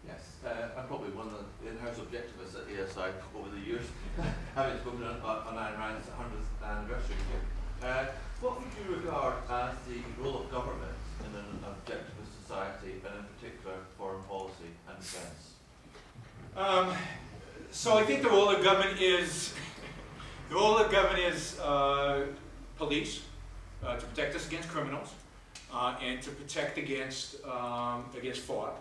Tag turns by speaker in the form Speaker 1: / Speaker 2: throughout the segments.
Speaker 1: Yes, I'm probably one of the in-house objectivists at ASI over the years, having spoken on Ayn Rand's 100th anniversary here. What would you regard as the role of government in an objectivist society, and in particular foreign policy and defence?
Speaker 2: So I think the role of government is police, to protect us against criminals, and to protect against fraud.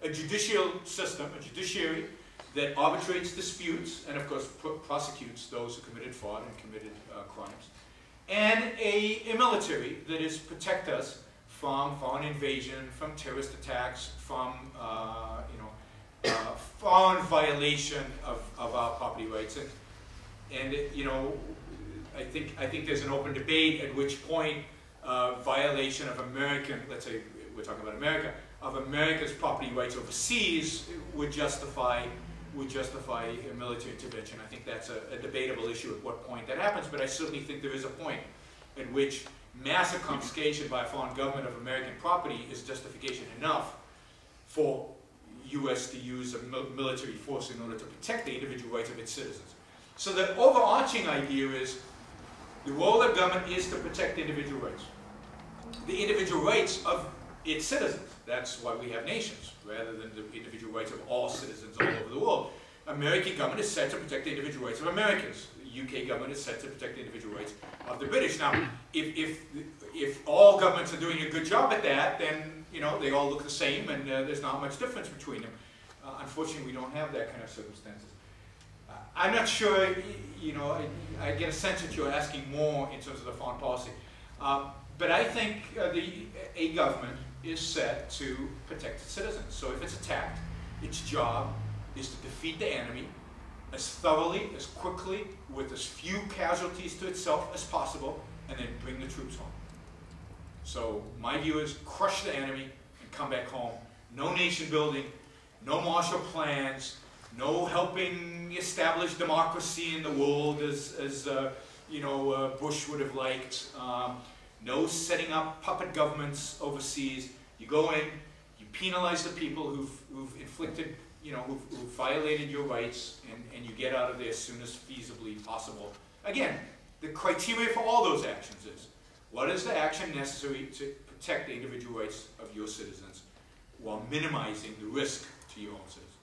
Speaker 2: A judicial system, a judiciary that arbitrates disputes and of course prosecutes those who committed fraud and committed crimes. And a military that is protect us from foreign invasion, from terrorist attacks, from foreign violation of our property rights. And I think there's an open debate at which point violation of American, let's say we're talking about America, of America's property rights overseas would justify a military intervention. I think that's a debatable issue at what point that happens, but I certainly think there is a point at which massive confiscation by a foreign government of American property is justification enough for U.S. to use a military force in order to protect the individual rights of its citizens. So the overarching idea is the role of government is to protect individual rights. The individual rights of its citizens. That's why we have nations, rather than the individual rights of all citizens all over the world. American government is set to protect the individual rights of Americans. The UK government is set to protect the individual rights of the British. Now, if all governments are doing a good job at that, then they all look the same, and there's not much difference between them. Unfortunately, we don't have that kind of circumstances. I'm not sure. I get a sense that you're asking more in terms of the foreign policy, but I think a government is set to protect its citizens. So if it's attacked, its job is to defeat the enemy as thoroughly, as quickly, with as few casualties to itself as possible, and then bring the troops home. So my view is crush the enemy and come back home. No nation building, no Marshall Plans, no helping establish democracy in the world as Bush would have liked. No setting up puppet governments overseas. You go in, you penalize the people who've inflicted, who've violated your rights, and you get out of there as soon as feasibly possible. Again, the criteria for all those actions is, what is the action necessary to protect the individual rights of your citizens while minimizing the risk to your own citizens?